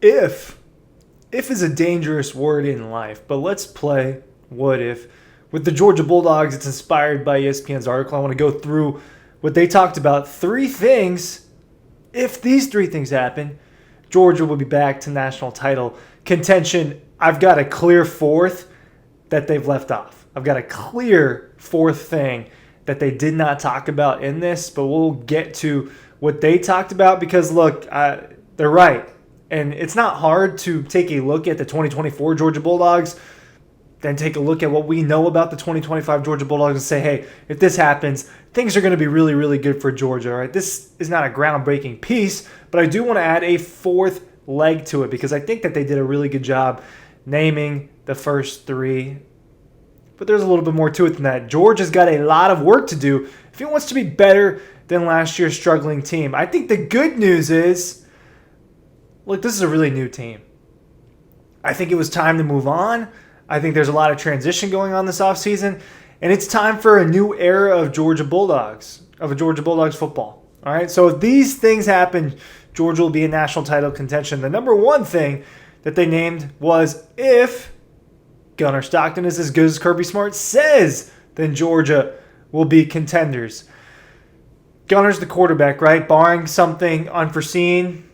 If is a dangerous word in life, but let's play what if. With the Georgia Bulldogs, it's inspired by ESPN's article. I want to go through what they talked about. 3 things. If these 3 things happen, Georgia will be back to national title contention. I've got a clear 4th that they've left off. I've got a clear 4th thing that they did not talk about in this, but we'll get to what they talked about because, look, they're right. And it's not hard to take a look at the 2024 Georgia Bulldogs, then take a look at what we know about the 2025 Georgia Bulldogs and say, hey, if this happens, things are going to be really, really good for Georgia. All right? This is not a groundbreaking piece, but I do want to add a 4th leg to it because I think that they did a really good job naming the first 3. But there's a little bit more to it than that. Georgia's got a lot of work to do if he wants to be better than last year's struggling team. I think the good news is, look, this is a really new team. I think it was time to move on. I think there's a lot of transition going on this offseason, and it's time for a new era of Georgia Bulldogs football. All right, so if these things happen, Georgia will be in national title contention. The number 1 thing that they named was if Gunnar Stockton is as good as Kirby Smart says, then Georgia will be contenders. Gunner's the quarterback, right? Barring something unforeseen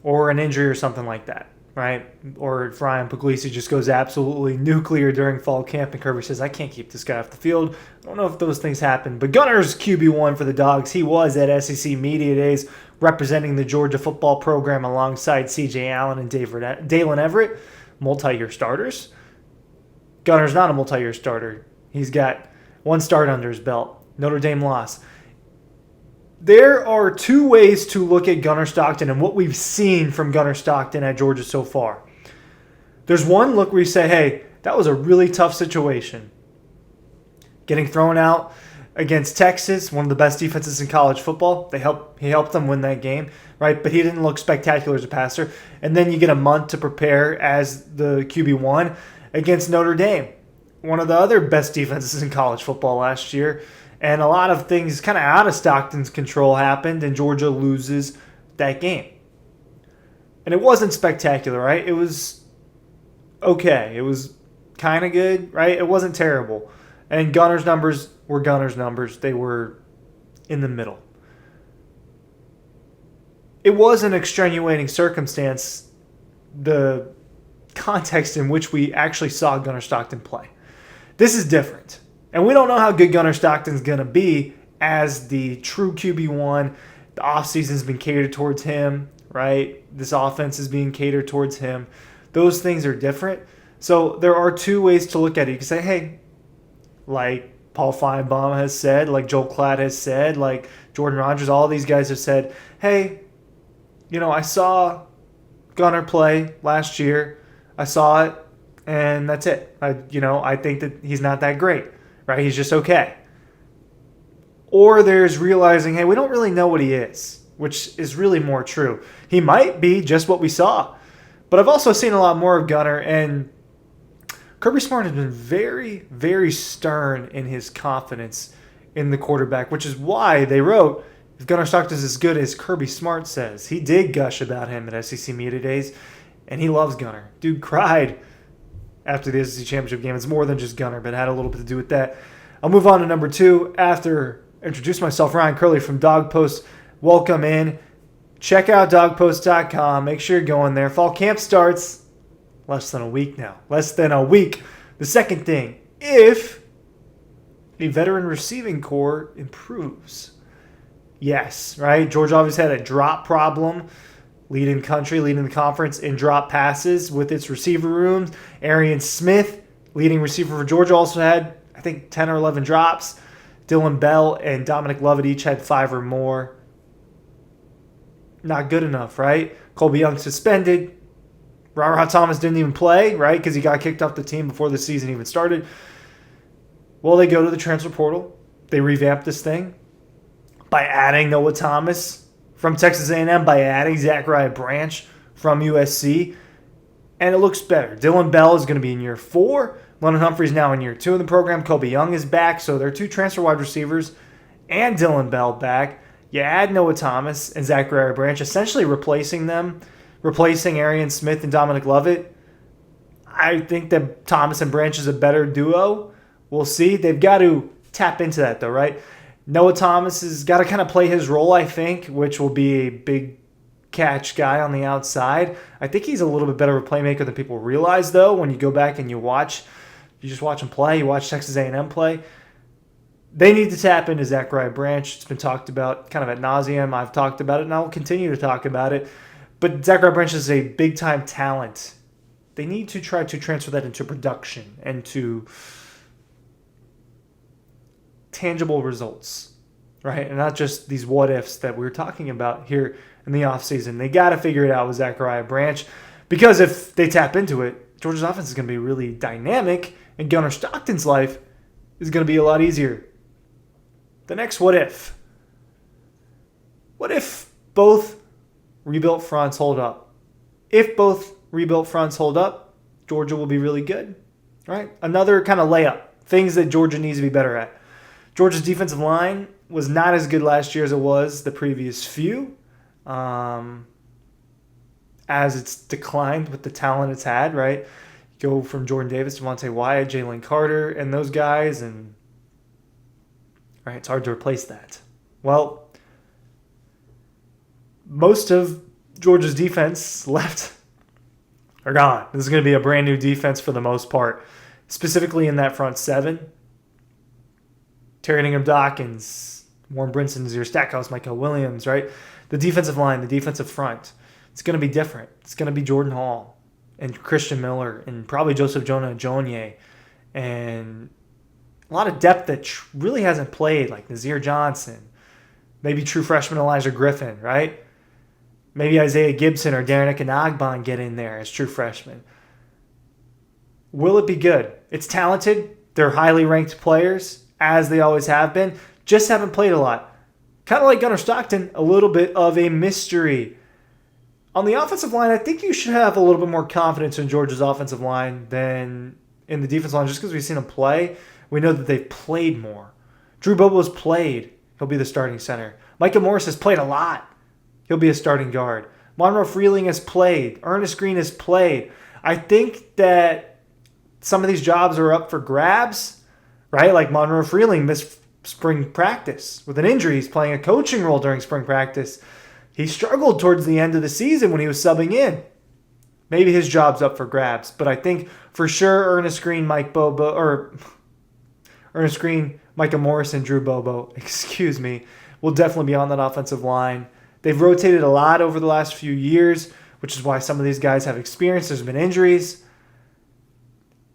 or an injury or something like that, right? Or if Ryan Puglisi just goes absolutely nuclear during fall camp and Kirby says, I can't keep this guy off the field. I don't know if those things happen. But Gunner's QB1 for the Dogs. He was at SEC Media Days representing the Georgia football program alongside C.J. Allen and Dalen Everett, multi-year starters. Gunner's not a multi-year starter. He's got 1 start under his belt. Notre Dame loss. There are 2 ways to look at Gunnar Stockton and what we've seen from Gunnar Stockton at Georgia so far. There's one look where you say, hey, that was a really tough situation. Getting thrown out against Texas, one of the best defenses in college football. He helped them win that game, right? But he didn't look spectacular as a passer. And then you get a month to prepare as the QB1 against Notre Dame, one of the other best defenses in college football last year. And a lot of things kind of out of Stockton's control happened, and Georgia loses that game. And it wasn't spectacular, right? It was okay. It was kind of good, right? It wasn't terrible. And Gunner's numbers were Gunner's numbers. They were in the middle. It was an extenuating circumstance, the context in which we actually saw Gunnar Stockton play. This is different. And we don't know how good Gunnar Stockton's going to be as the true QB1. The offseason's been catered towards him, right? This offense is being catered towards him. Those things are different. So there are 2 ways to look at it. You can say, hey, like Paul Feinbaum has said, like Joel Klatt has said, like Jordan Rodgers, all these guys have said, hey, I saw Gunnar play last year. I saw it, and that's it. I think that he's not that great, right? He's just okay. Or there's realizing, hey, we don't really know what he is, which is really more true. He might be just what we saw. But I've also seen a lot more of Gunnar, and Kirby Smart has been very, very stern in his confidence in the quarterback, which is why they wrote, if Gunnar Stockton is as good as Kirby Smart says. He did gush about him at SEC Media Days. And he loves Gunnar. Dude cried after the SEC Championship game. It's more than just Gunnar, but it had a little bit to do with that. I'll move on to number 2 after I introduce myself, Ryan Curley from Dawg Post. Welcome in. Check out dawgpost.com. Make sure you're going there. Fall camp starts less than a week now. Less than a week. The second thing, if a veteran receiving core improves. Yes, right? Georgia obviously had a drop problem. Leading the conference in drop passes with its receiver rooms. Arian Smith, leading receiver for Georgia, also had, I think, 10 or 11 drops. Dylan Bell and Dominic Lovett each had 5 or more. Not good enough, right? Colby Young suspended. Ra Thomas didn't even play, right? Because he got kicked off the team before the season even started. Well, they go to the transfer portal. They revamp this thing by adding Noah Thomas from Texas A&M, by adding Zachariah Branch from USC, and it looks better. Dylan Bell is going to be in year 4. London Humphrey's now in year 2 in the program. Colby Young is back, so they're 2 transfer wide receivers and Dylan Bell back. You add Noah Thomas and Zachariah Branch, essentially replacing them replacing Arian Smith and Dominic Lovett. I think that Thomas and Branch is a better duo. We'll see. They've got to tap into that, though, right? Noah Thomas has got to kind of play his role, I think, which will be a big catch guy on the outside. I think he's a little bit better of a playmaker than people realize, though, when you go back and you just watch him play, you watch Texas A&M play. They need to tap into Zachariah Branch. It's been talked about kind of ad nauseum. I've talked about it, and I will continue to talk about it. But Zachariah Branch is a big-time talent. They need to try to transfer that into production and to tangible results, right? And not just these what-ifs that we were talking about here in the offseason. They got to figure it out with Zachariah Branch, because if they tap into it, Georgia's offense is going to be really dynamic, and Gunnar Stockton's life is going to be a lot easier. The next what if. What if both rebuilt fronts hold up? If both rebuilt fronts hold up, Georgia will be really good, right? Another kind of layup, things that Georgia needs to be better at. Georgia's defensive line was not as good last year as it was the previous few, as it's declined with the talent it's had, right? Go from Jordan Davis, Devontae Wyatt, Jalen Carter, and those guys, and right, it's hard to replace that. Well, most of Georgia's defense left are gone. This is going to be a brand new defense for the most part, specifically in that front seven. Terry Ingham-Dawkins, Warren Brinson, Zero Stackhouse, Michael Williams, right? The defensive line, the defensive front, it's going to be different. It's going to be Jordan Hall and Christian Miller and probably Joseph Jonah-Ajonye, and a lot of depth that really hasn't played, like Nazir Johnson, maybe true freshman Elijah Griffin, right? Maybe Isaiah Gibson or Darren Ekanagban get in there as true freshmen. Will it be good? It's talented. They're highly ranked players, as they always have been. Just haven't played a lot. Kind of like Gunnar Stockton, a little bit of a mystery. On the offensive line, I think you should have a little bit more confidence in Georgia's offensive line than in the defensive line, just because we've seen them play. We know that they've played more. Drew Bobo's played. He'll be the starting center. Micah Morris has played a lot. He'll be a starting guard. Monroe Freeling has played. Ernest Green has played. I think that some of these jobs are up for grabs, right? Like Monroe Freeling missed spring practice with an injury. He's playing a coaching role during spring practice. He struggled towards the end of the season when he was subbing in. Maybe his job's up for grabs, but I think for sure Ernest Green, Micah Morris, and Drew Bobo, will definitely be on that offensive line. They've rotated a lot over the last few years, which is why some of these guys have experience. There's been injuries.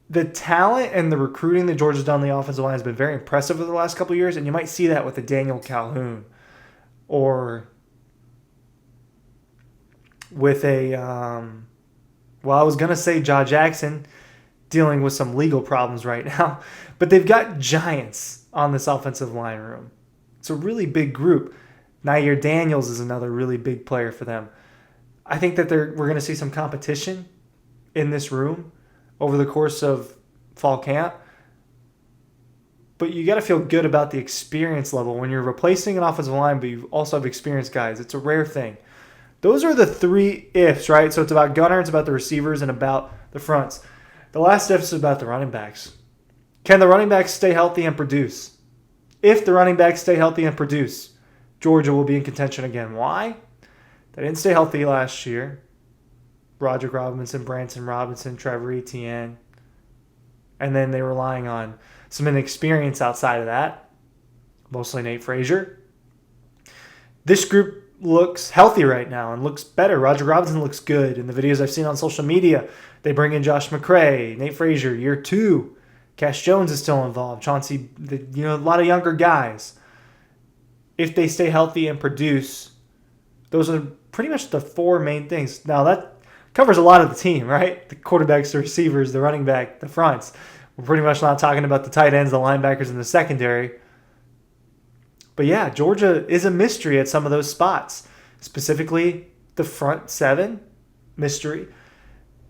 The talent and the recruiting that Georgia's done on the offensive line has been very impressive over the last couple of years, and you might see that with a Daniel Calhoun or with a, I was going to say Ja Jackson, dealing with some legal problems right now, but they've got giants on this offensive line room. It's a really big group. Nair Daniels is another really big player for them. I think that we're going to see some competition in this room over the course of fall camp. But you got to feel good about the experience level when you're replacing an offensive line, but you also have experienced guys. It's a rare thing. Those are the three ifs, right? So it's about Gunnar, it's about the receivers, and about the fronts. The last if is about the running backs. Can the running backs stay healthy and produce? If the running backs stay healthy and produce, Georgia will be in contention again. Why? They didn't stay healthy last year. Roderick Robinson, Branson Robinson, Trevor Etienne. And then they're relying on some inexperience outside of that. Mostly Nate Frazier. This group looks healthy right now and looks better. Roderick Robinson looks good. In the videos I've seen on social media, they bring in Josh McCray, Nate Frazier, year 2. Cash Jones is still involved. Chauncey, a lot of younger guys. If they stay healthy and produce, those are pretty much the 4 main things. Now, that covers a lot of the team, right? The quarterbacks, the receivers, the running back, the fronts. We're pretty much not talking about the tight ends, the linebackers, and the secondary. But yeah, Georgia is a mystery at some of those spots. Specifically, the front 7, mystery.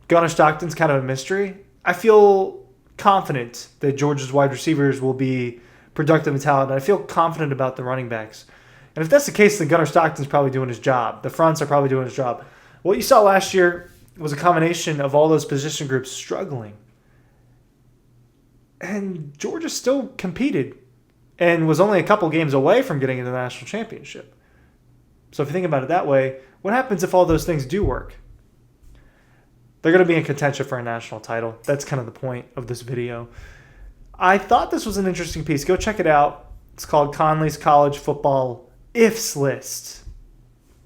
Gunnar Stockton's kind of a mystery. I feel confident that Georgia's wide receivers will be productive and talented. I feel confident about the running backs. And if that's the case, then Gunnar Stockton's probably doing his job. The fronts are probably doing his job. What you saw last year was a combination of all those position groups struggling. And Georgia still competed and was only a couple games away from getting into the national championship. So if you think about it that way, what happens if all those things do work? They're going to be in contention for a national title. That's kind of the point of this video. I thought this was an interesting piece. Go check it out. It's called Conley's College Football Ifs List.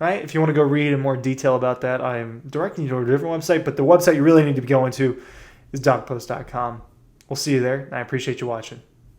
Right? If you want to go read in more detail about that, I am directing you to a different website, but the website you really need to be going to is dawgpost.com. We'll see you there, and I appreciate you watching.